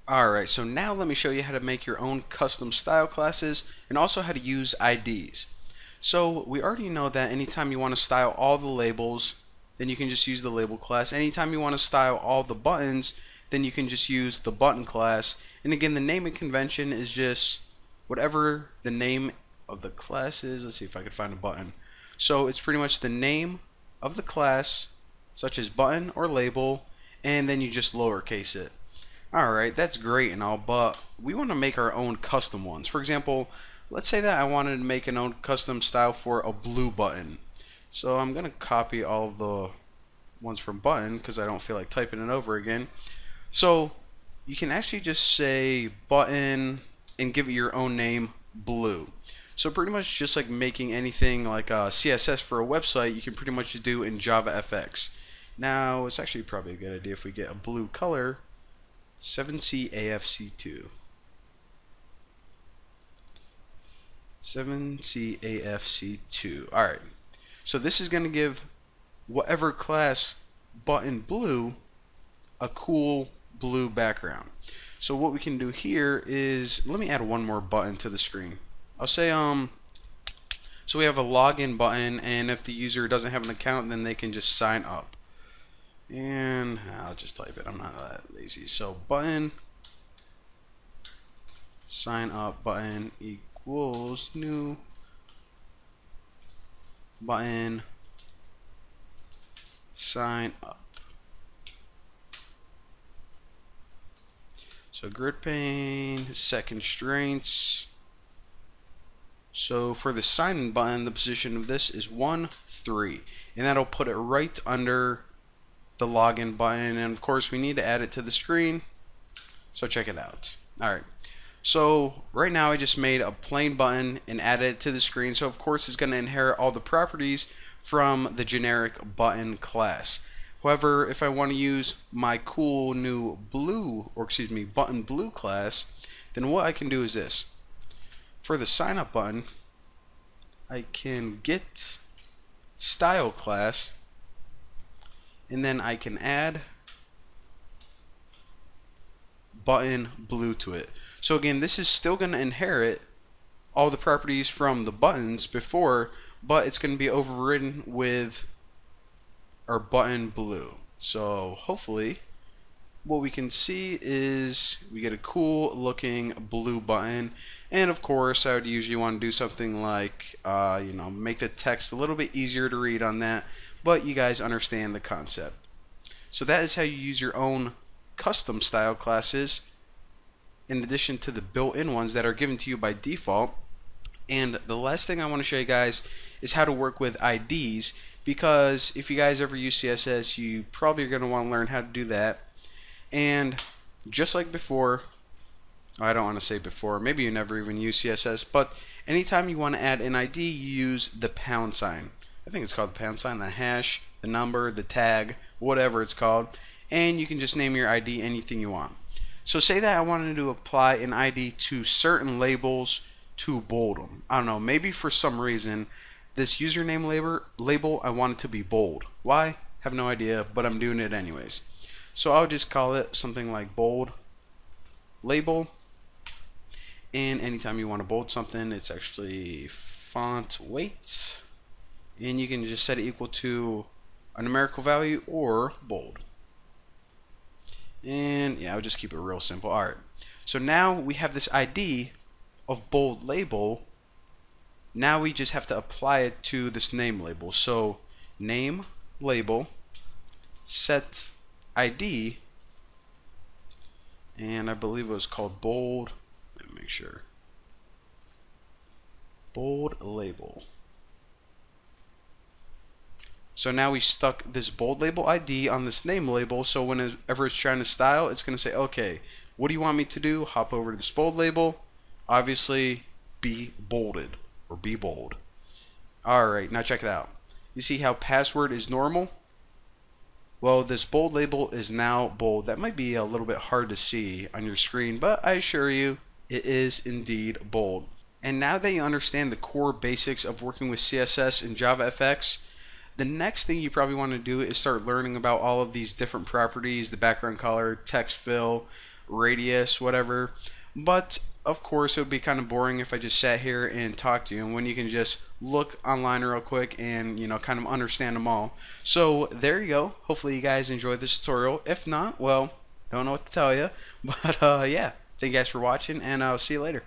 Alright, so now let me show you how to make your own custom style classes and also how to use IDs. So we already know that anytime you want to style all the labels, then you can just use the label class. Anytime you want to style all the buttons, then you can just use the button class. And again, the naming convention is just whatever the name of the class is. Let's see if I can find a button. So it's pretty much the name of the class, such as button or label, and then you just lowercase it. Alright, that's great and all, but we want to make our own custom ones. For example, let's say that I wanted to make an own custom style for a blue button. So I'm going to copy all of the ones from button because I don't feel like typing it over again. So you can actually just say button and give it your own name, blue. So pretty much just like making anything like a CSS for a website, you can pretty much do in JavaFX. Now it's actually probably a good idea if we get a blue color. 7CAFC2. 7CAFC2. Alright. So this is going to give whatever class button blue a cool blue background. So what we can do here is, let me add one more button to the screen. I'll say so we have a login button, and if the user doesn't have an account, then they can just sign up. And I'll just type it, I'm not that lazy. So button sign up button equals new button sign up. So grid pane, set constraints. So for the sign in button, the position of this is 1, 3, and that'll put it right under the login button, and of course we need to add it to the screen, so check it out. Alright, so right now I just made a plain button and added it to the screen, so of course it's going to inherit all the properties from the generic button class. However, if I want to use my cool new blue, or excuse me, button blue class, then what I can do is this. For the sign up button, I can get style class, and then I can add button blue to it. So again, this is still going to inherit all the properties from the buttons before, but it's going to be overridden with our button blue. So hopefully what we can see is we get a cool looking blue button, and of course I would usually want to do something like make the text a little bit easier to read on that, but you guys understand the concept. So that is how you use your own custom style classes in addition to the built-in ones that are given to you by default. And the last thing I want to show you guys is how to work with IDs, because if you guys ever use CSS, you probably are going to want to learn how to do that. And just like before, I don't want to say before, maybe you never even use CSS, but anytime you want to add an ID, you use the pound sign. I think it's called the pound sign, the hash, the number, the tag, whatever it's called, and you can just name your ID anything you want. So say that I wanted to apply an ID to certain labels to bold them. I don't know, maybe for some reason this username label I want it to be bold. Why? Have no idea, but I'm doing it anyways. So I'll just call it something like bold label, and anytime you want to bold something, it's actually font weight, and you can just set it equal to a numerical value or bold. And yeah, I'll just keep it real simple. Alright, so now we have this ID of bold label. Now we just have to apply it to this name label. So name label set ID, and I believe it was called bold. Let me make sure. Bold label. So now we stuck this bold label ID on this name label, so whenever it's trying to style, it's going to say, okay, what do you want me to do? Hop over to this bold label. Obviously, be bolded, or be bold. Alright, now check it out. You see how password is normal? Well, this bold label is now bold. That might be a little bit hard to see on your screen, but I assure you, it is indeed bold. And now that you understand the core basics of working with CSS and JavaFX, the next thing you probably want to do is start learning about all of these different properties, the background color, text fill, radius, whatever. But of course, it would be kind of boring if I just sat here and talked to you, and when you can just look online real quick and kind of understand them all. So there you go. Hopefully you guys enjoyed this tutorial. If not, well, don't know what to tell you. But yeah, thank you guys for watching, and I'll see you later.